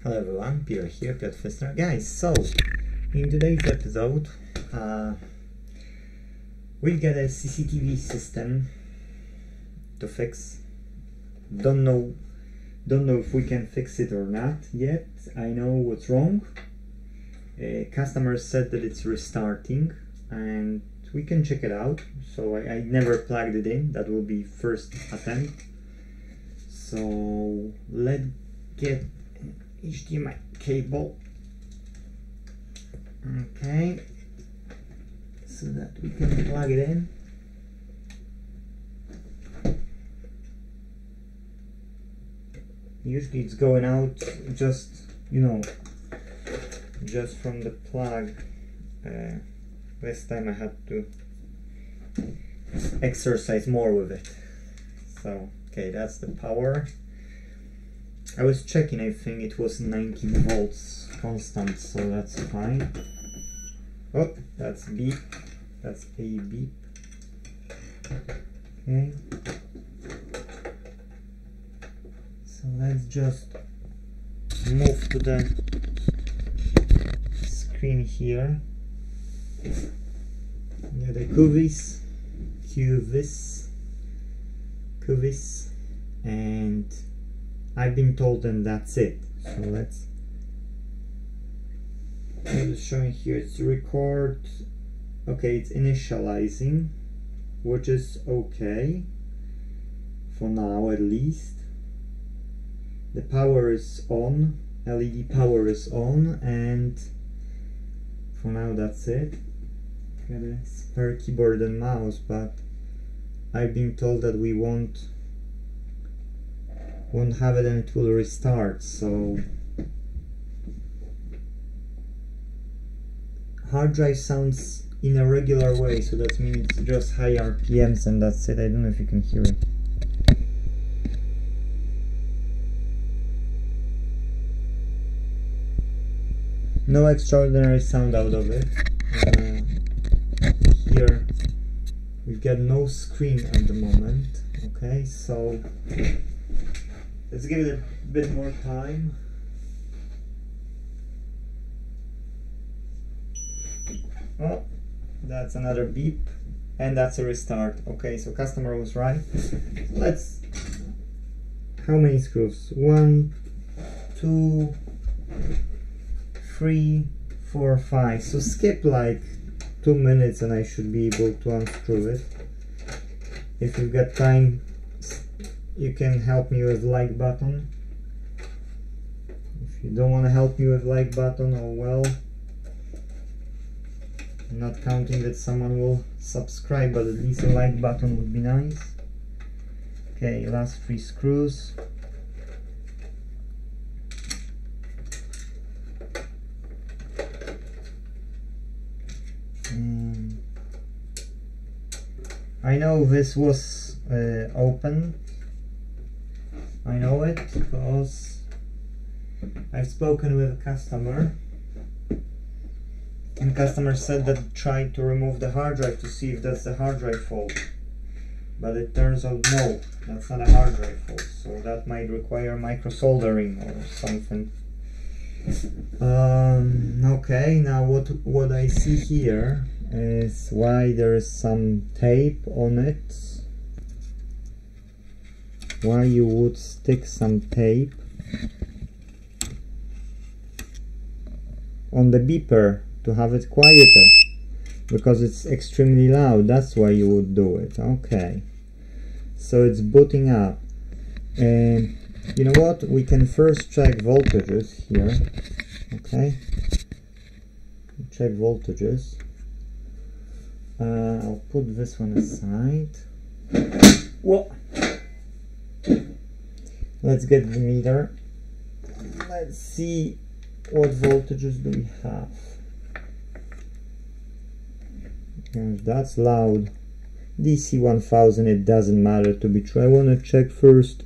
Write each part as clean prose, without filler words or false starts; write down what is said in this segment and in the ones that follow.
Hello everyone, Peter here, Piotr. Guys, so in today's episode we'll get a CCTV system to fix. Don't know if we can fix it or not yet. I know what's wrong. Customer said that it's restarting and we can check it out. So I never plugged it in. That will be first attempt. So let's get HDMI cable, okay, so that we can plug it in. Usually it's going out just, just from the plug. This time I had to exercise more with it. So okay, that's the power. I was checking, I think it was 19 volts constant, so that's fine. Oh, that's beep. That's a beep. Okay. So let's just move to the screen here. Yeah, the QVIS, and I've been told and that's it. So it's showing here, it's record. Okay, it's initializing, which is okay for now at least. The power is on, LED power is on, and for now that's it. Got a spare keyboard and mouse, but I've been told that we won't have it and it will restart. So hard drive sounds in a regular way, so that means it's just high RPMs and that's it. I don't know if you can hear it. No extraordinary sound out of it. Here we've got no screen at the moment. Okay, so let's give it a bit more time. Oh, that's another beep, and that's a restart. Okay, so customer was right. Let's. How many screws? 1, 2, 3, 4, 5. So skip like 2 minutes, and I should be able to unscrew it. If you've got time, you can help me with like button. If you don't want to help me with like button, oh well. I'm not counting that someone will subscribe, but at least a like button would be nice. Okay, last 3 screws. I know this was open. I know it because I've spoken with a customer, and customer said that tried to remove the hard drive to see if that's the hard drive fault, but it turns out no, that's not a hard drive fault, so that might require micro soldering or something. Okay, now what I see here is why there is some tape on it. Why you would stick some tape on the beeper to have it quieter, because it's extremely loud. That's why you would do it. Okay, so it's booting up, and you know what, we can first check voltages here. Okay, check voltages. I'll put this one aside. Whoa. Let's get the meter. Let's see what voltages do we have. Gosh, that's loud. DC 1000, it doesn't matter to be true. I want to check first.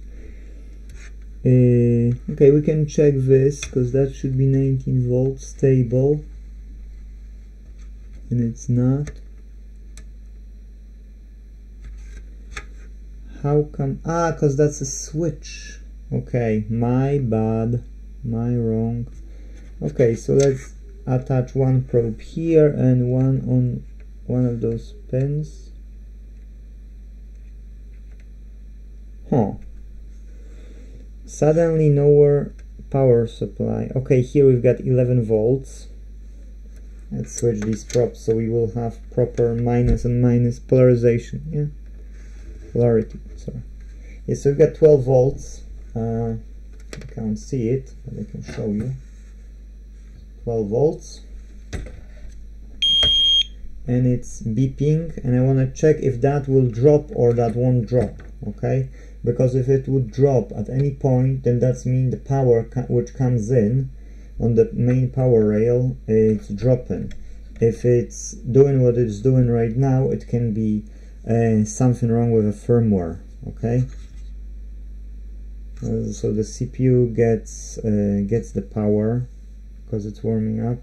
Okay, we can check this because that should be 19 volts stable, and it's not. How come? Ah, because that's a switch. Okay, my bad. Am I wrong? Okay, so let's attach one probe here and one on one of those pins. Huh. Suddenly nowhere power supply. Okay, here we've got 11 volts. Let's switch these probes so we will have proper minus and minus polarization. Yeah, polarity, sorry. Yeah, so we've got 12 volts. I can't see it, but I can show you. 12 volts. And it's beeping, and I want to check if that will drop or that won't drop, okay? Because if it would drop at any point, then that's mean the power which comes in on the main power rail, it's dropping. If it's doing what it's doing right now, it can be something wrong with the firmware, okay? So the CPU gets the power because it's warming up,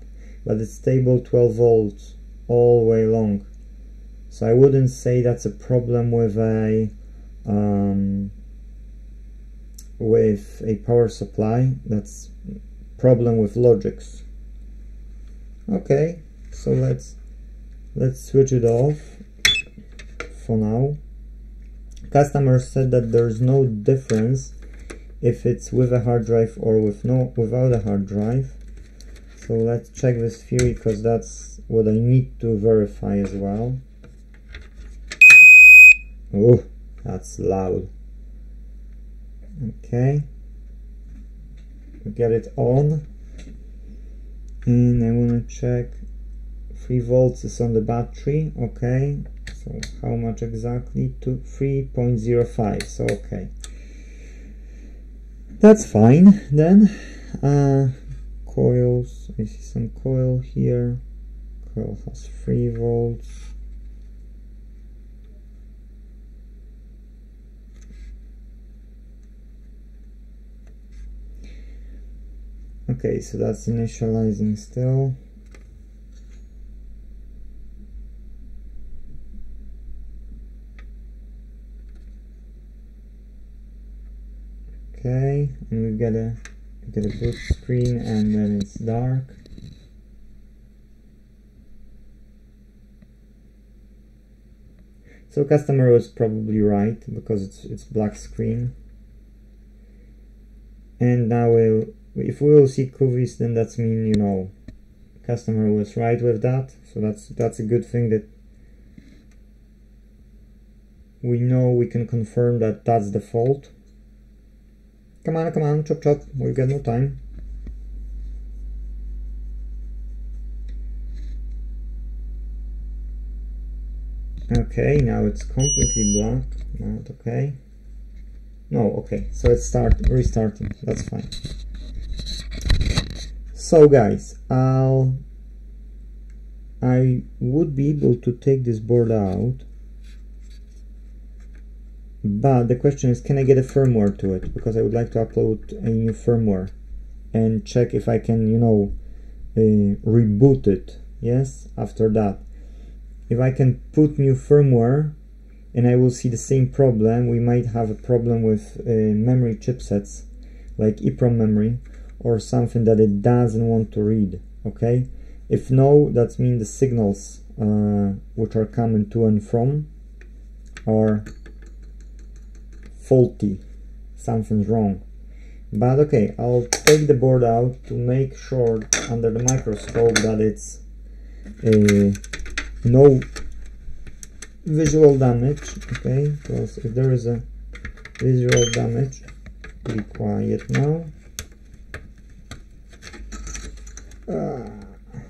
but it's stable 12 volts all the way long. So I wouldn't say that's a problem with a power supply. That's problem with logics. Okay, so let's switch it off for now. Customer said that there's no difference if it's with a hard drive or without a hard drive. So let's check this theory, because that's what I need to verify as well. Oh, that's loud. Okay, we get it on, and I want to check 3 volts is on the battery. Okay, so how much exactly? To 3.05. so okay, that's fine then. Coils, I see some coil here. Coil has 3 volts. Okay, so that's initializing still. Okay, and we get a boot screen, and then it's dark. So customer was probably right, because it's black screen. And now if we will see QVIS, then that's mean, you know, customer was right with that. So that's a good thing, that we know we can confirm that that's the fault. Come on, chop chop, we've got no time. Okay, now it's completely black. Not okay. No, okay, so it's restarting, that's fine. So guys, I would be able to take this board out, but the question is, can I get a firmware to it? Because I would like to upload a new firmware and check if I can, you know, reboot it. Yes, after that, if I can put new firmware and I will see the same problem, we might have a problem with memory chipsets like EEPROM memory or something that it doesn't want to read. Okay, if no, that means the signals which are coming to and from are faulty, something's wrong. But okay, I'll take the board out to make sure under the microscope that it's no visual damage. Okay, because if there is a visual damage, be quiet now.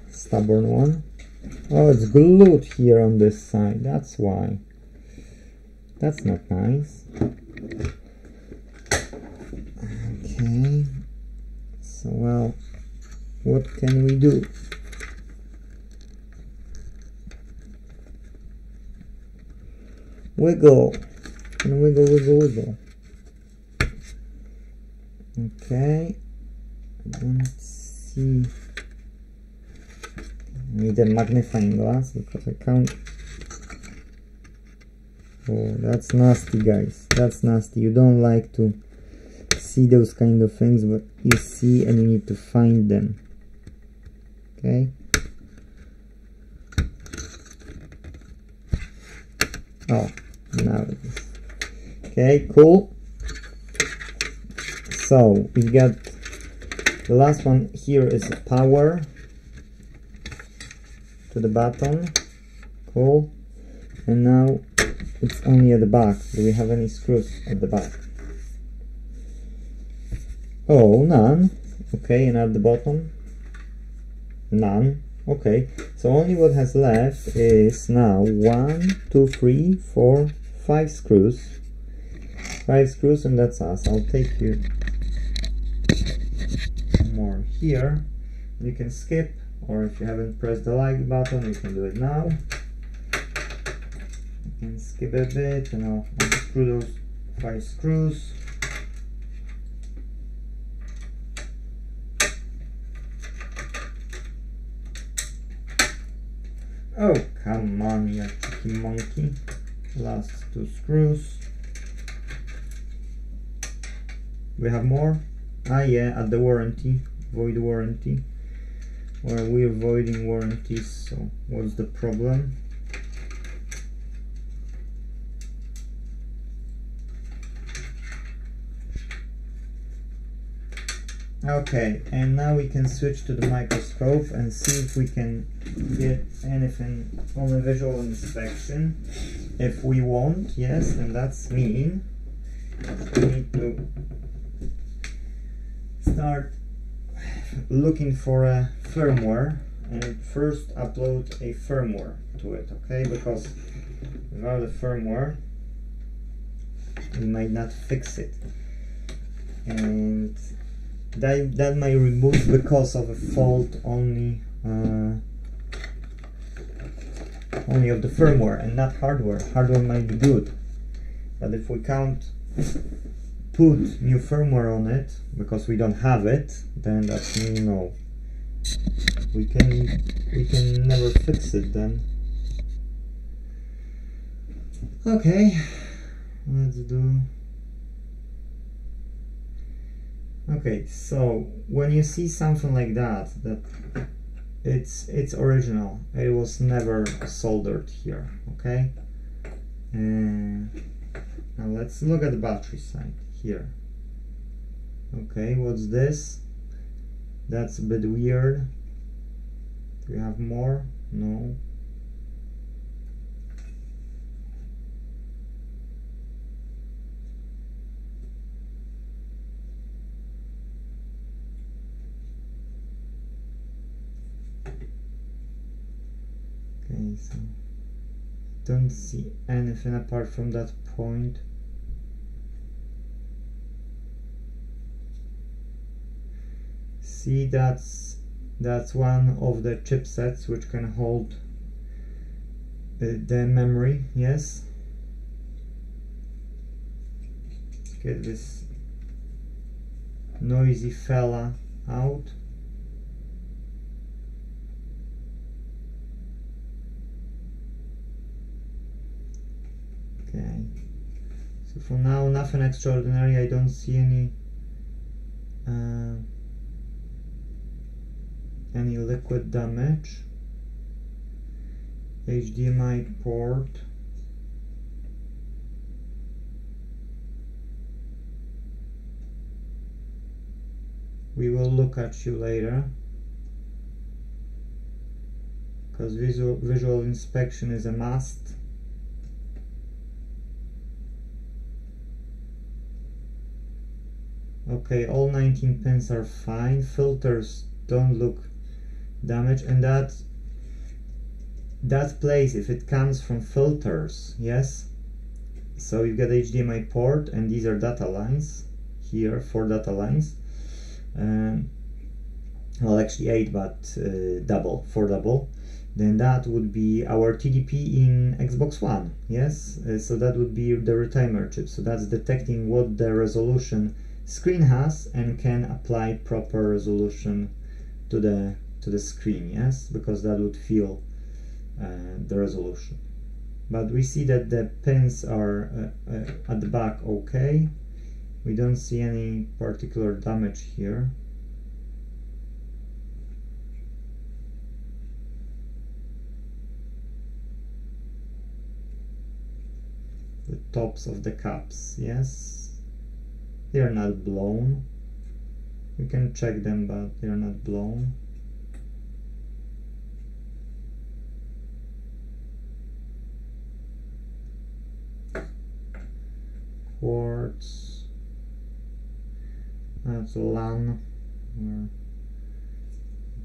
Stubborn one. Oh, it's glued here on this side, that's why. That's not nice. Okay, so well, what can we do? Wiggle and wiggle, wiggle, wiggle. Okay, let's see. I need a magnifying glass because I can't. Oh, that's nasty, guys. That's nasty. You don't like to see see those kind of things, but you see and you need to find them. Okay. Oh, now it is. Okay, cool. So we got the last one here is power to the button. Cool. And now it's only at the back. Do we have any screws at the back? Oh, none. Okay, and at the bottom? None. Okay, so only what has left is now 1, 2, 3, 4, 5 screws. 5 screws, and that's us. I'll take you more here. You can skip, or if you haven't pressed the like button, you can do it now. You can skip a bit, and I'll unscrew those 5 screws. Oh, come on, you tricky monkey. Last 2 screws. We have more? Ah, yeah, at the warranty. Void warranty. Well, we're voiding warranties, so what's the problem? Okay, and now we can switch to the microscope and see if we can get anything on a visual inspection. If we won't, yes, and that's mean. We need to start looking for a firmware and first upload a firmware to it, okay? Because without a firmware, we might not fix it. And that might remove because of a fault only of the firmware and not hardware. Hardware might be good, but if we can't put new firmware on it because we don't have it, then that's no. We can never fix it then. Okay, let's do. Okay, so when you see something like that it's original, it was never soldered here, okay? Now let's look at the battery side here. Okay, what's this? That's a bit weird. Do we have more? No. Okay, so don't see anything apart from that point. See, that's one of the chipsets which can hold the memory. Yes. Get this noisy fella out. Okay, so for now nothing extraordinary. I don't see any liquid damage. HDMI port. We will look at you later, because visual inspection is a must. Okay, all 19 pins are fine. Filters don't look damaged, and that place, if it comes from filters, yes. So you get HDMI port, and these are data lines here, 4 data lines. Well, actually 8, but double, 4 double. Then that would be our TDP in Xbox One, yes. So that would be the retimer chip. So that's detecting what the resolution screen has and can apply proper resolution to the screen, yes, because that would fill the resolution. But we see that the pins are at the back okay, We don't see any particular damage here. The tops of the caps, yes, they are not blown. We can check them, but they are not blown. Quartz, that's LAN.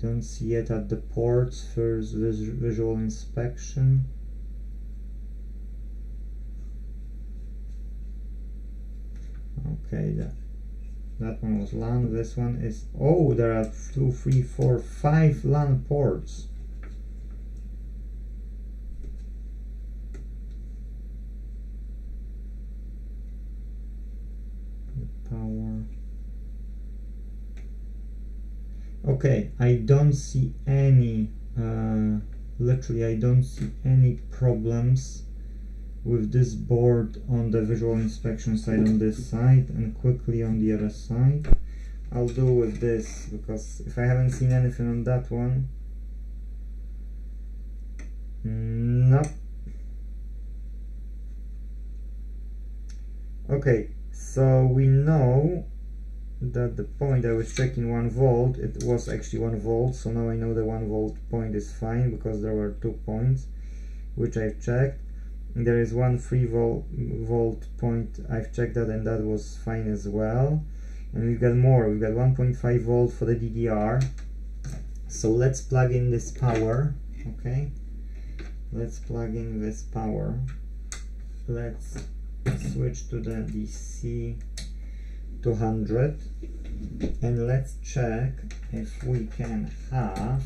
Don't see it at the ports. First visual inspection. Okay, that one was LAN. This one is, oh, there are 2, 3, 4, 5 LAN ports. The power. Okay, I don't see any, literally I don't see any problems with this board on the visual inspection side on this side, and quickly on the other side. I'll do with this, because if I haven't seen anything on that one, nope. Okay, so we know that the point I was checking 1 volt, it was actually 1 volt, so now I know the 1 volt point is fine, because there were 2 points which I've checked. There is 1 3 volt point, I've checked that, and that was fine as well. And we've got more, we've got 1.5 volt for the DDR. So let's plug in this power. Okay, let's plug in this power. Let's switch to the DC 200 and let's check if we can have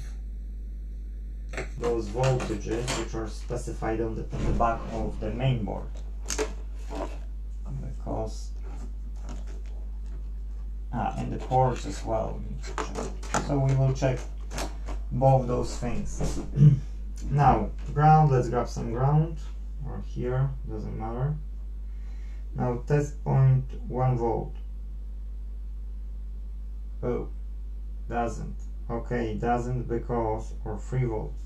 those voltages which are specified on the back of the main board, because and the ports as well we need to check. So we will check both those things. Now ground, let's grab some ground, or here, doesn't matter. Now test point 1 volt. Oh, doesn't. Okay, it doesn't because, or 3 volts.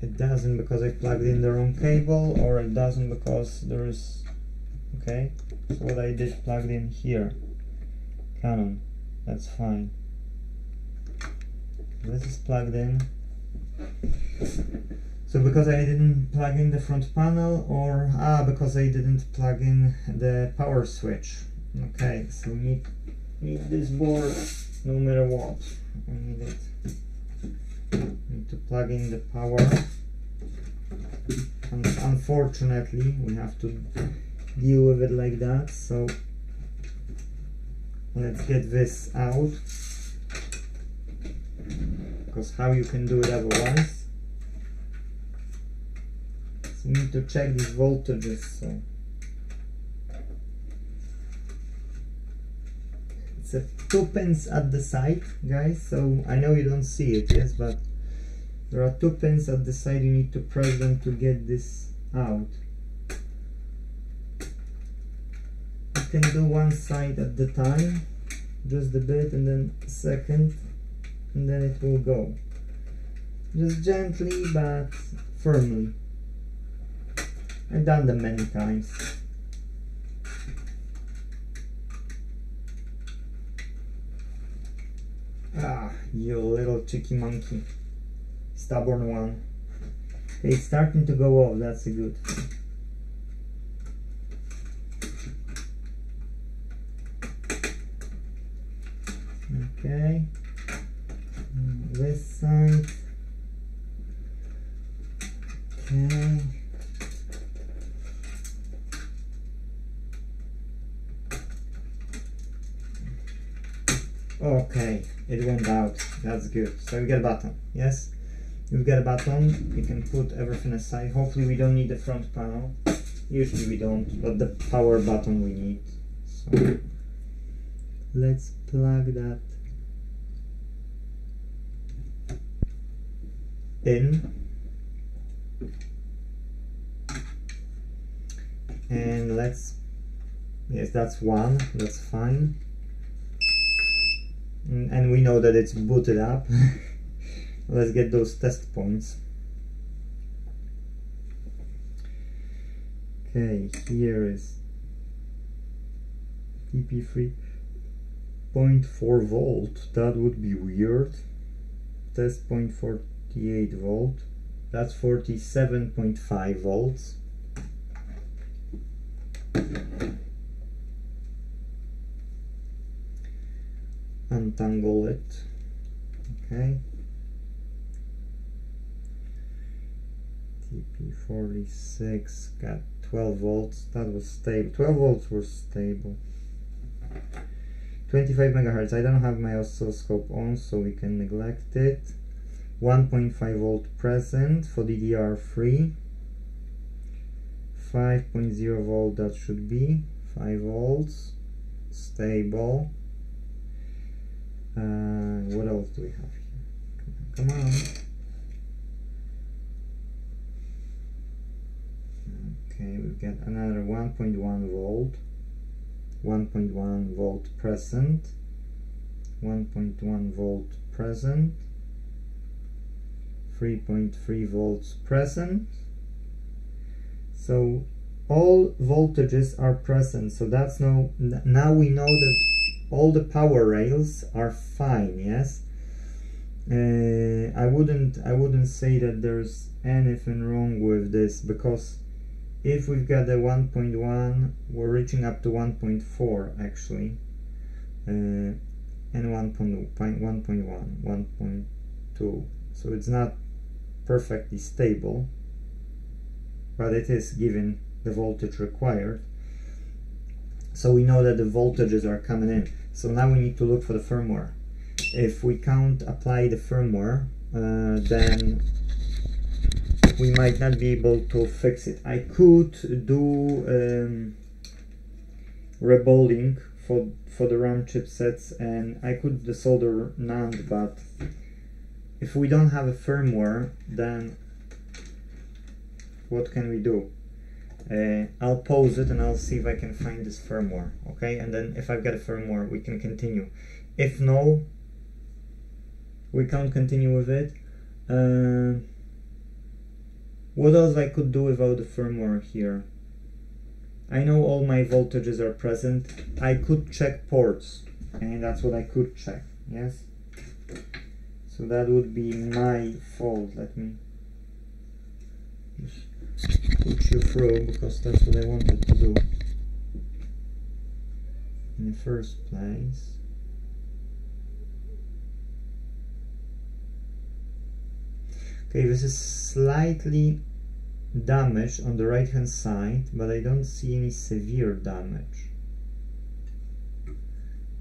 It doesn't because I plugged in the wrong cable, or it doesn't because there is, okay, so what I did plugged in here, Canon, that's fine. This is plugged in. So because I didn't plug in the front panel, or because I didn't plug in the power switch. Okay, so we need this board no matter what. I need it. Need to plug in the power. And unfortunately, we have to deal with it like that. So let's get this out, because how you can do it otherwise? So we need to check these voltages. So it's a 2 pins at the side, guys, so I know you don't see it, yes, but there are 2 pins at the side. You need to press them to get this out. You can do one side at the time, just a bit, and then second, and then it will go. Just gently but firmly. I've done them many times. You little cheeky monkey. Stubborn one. Okay, it's starting to go off, that's a good thing. Okay. This side. Okay. Okay, it went out. That's good. So we get a button. Yes, we've got a button. We can put everything aside. Hopefully we don't need the front panel. Usually we don't, but the power button we need. So let's plug that in, and let's Yes, that's 1, that's fine. And we know that it's booted up. Let's get those test points. Okay, here is TP 3.4 volt. That would be weird. Test point 48 volt. That's 47.5 volts. Untangle it. Okay. TP46 got 12 volts. That was stable. 12 volts were stable. 25 megahertz. I don't have my oscilloscope on, so we can neglect it. 1.5 volt present for DDR3. 5.0 volt, that should be 5 volts. Stable. What else do we have here? Come on. Okay, we've got another 1.1 volt. 1.1 volt present. 1.1 volt present. 3.3 volts present. So all voltages are present. So that's now we know that all the power rails are fine. Yes. I wouldn't say that there's anything wrong with this, because if we've got a 1.1, we're reaching up to 1.4 actually, and 1.1, 1.2. So it's not perfectly stable, but it is given the voltage required. So we know that the voltages are coming in. So now we need to look for the firmware. If we can't apply the firmware, then we might not be able to fix it. I could do rebolling for the RAM chipsets, and I could desolder NAND, but if we don't have a firmware, then what can we do? I'll pause it and I'll see if I can find this firmware, okay? And then if I've got a firmware, we can continue. If no, we can't continue with it. What else I could do without the firmware here? I know all my voltages are present. I could check ports, and that's what I could check, yes? So that would be my fault. Let me just put you through, because that's what I wanted to do in the first place. Okay, this is slightly damaged on the right hand side, but I don't see any severe damage.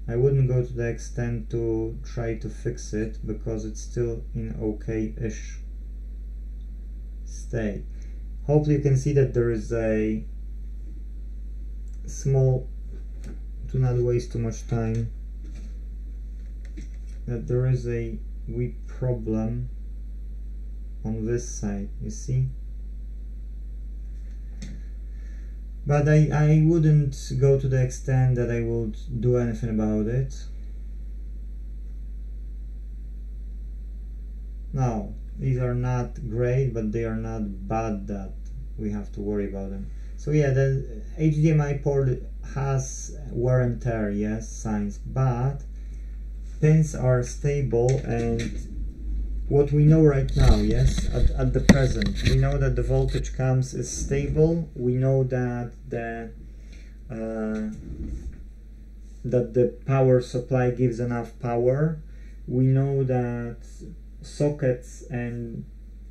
I wouldn't go to the extent to try to fix it, because it's still in okay-ish state. Hopefully you can see that there is a small, to not waste too much time, that there is a wee problem on this side, you see? But I wouldn't go to the extent that I would do anything about it. Now, these are not great, but they are not bad that we have to worry about them. So yeah, the HDMI port has wear and tear, yes, signs, but pins are stable, and what we know right now, yes, at the present, we know that the voltage comes is stable. We know that the power supply gives enough power. We know that sockets and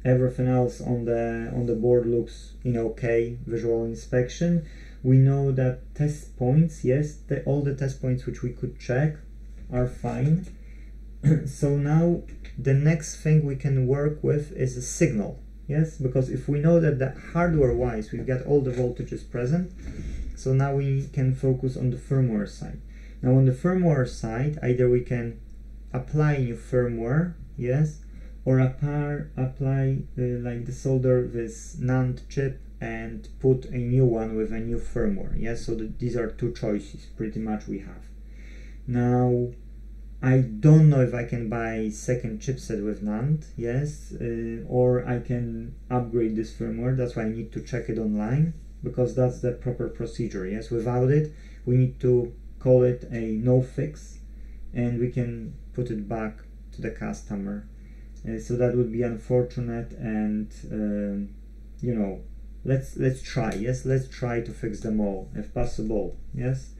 everything else on the board looks in okay visual inspection. We know that test points, yes, all the test points which we could check are fine. So now the next thing we can work with is a signal, yes, because if we know that hardware wise we've got all the voltages present, so now we can focus on the firmware side. Now on the firmware side, either we can apply new firmware, yes, or apply like the solder this NAND chip and put a new one with a new firmware. Yes, so these are two choices pretty much we have. Now I don't know if I can buy second chipset with NAND, yes, or I can upgrade this firmware. That's why I need to check it online, because that's the proper procedure. Yes, without it we need to call it a no fix and we can put it back to the customer. So that would be unfortunate, and you know, let's try. Yes, let's try to fix them all if possible. Yes,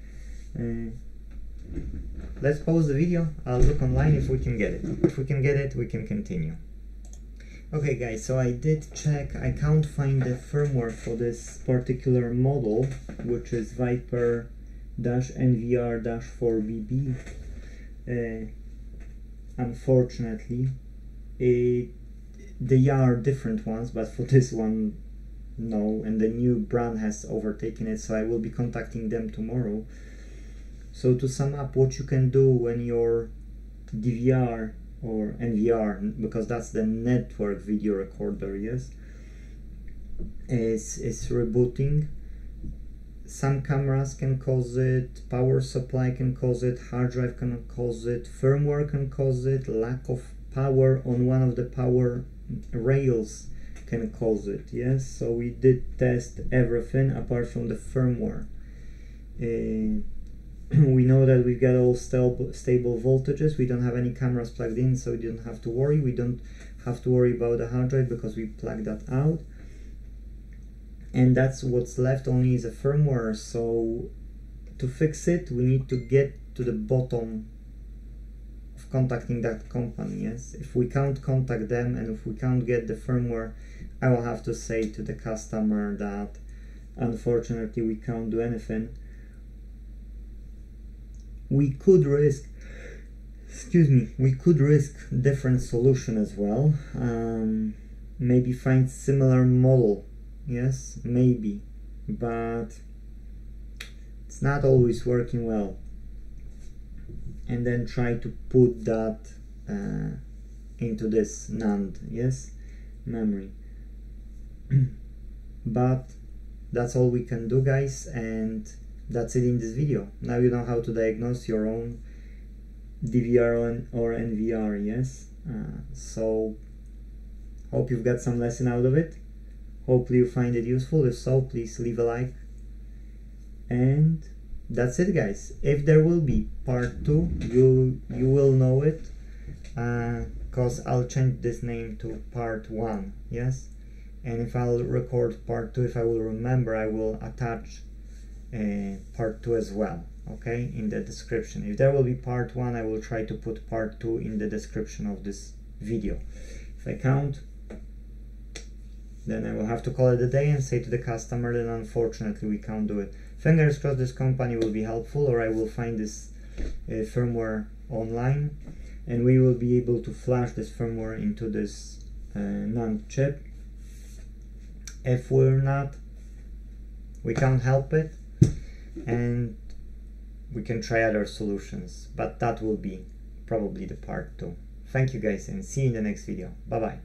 let's pause the video. I'll look online if we can get it. If we can get it, we can continue. Okay guys, so I did check. I can't find the firmware for this particular model, which is VIPER-NVR-4BB. Unfortunately, they are different ones, but for this one, no, and the new brand has overtaken it, so I will be contacting them tomorrow. So to sum up, what you can do when your DVR or NVR, because that's the network video recorder, yes, is rebooting. Some cameras can cause it, power supply can cause it, hard drive can cause it, firmware can cause it, lack of power on one of the power rails can cause it. Yes, so we did test everything apart from the firmware. We know that we've got all stable voltages. We don't have any cameras plugged in, so we don't have to worry. We don't have to worry about the hard drive because we plugged that out. And that's what's left, only is a firmware. So to fix it, we need to get to the bottom of contacting that company. Yes, if we can't contact them and if we can't get the firmware, I will have to say to the customer that unfortunately we can't do anything. We could risk, we could risk different solution as well. Maybe find similar model. Yes, maybe, but it's not always working well. And then try to put that into this NAND, yes, memory. But that's all we can do, guys, and that's it in this video. Now you know how to diagnose your own DVR or NVR, yes. So hope you've got some lesson out of it. Hopefully you find it useful. If so, please leave a like. And that's it, guys. If there will be part 2, you will know it, because I'll change this name to part 1, yes. And if I'll record part 2, if I will remember, I will attach part 2 as well, okay, in the description. If there will be part 1, I will try to put part 2 in the description of this video. If I can't, then I will have to call it a day and say to the customer that unfortunately we can't do it. Fingers crossed this company will be helpful, or I will find this firmware online and we will be able to flash this firmware into this NAND chip. If we're not, we can't help it and we can try other solutions, but that will be probably the part 2. Thank you guys and see you in the next video. Bye bye.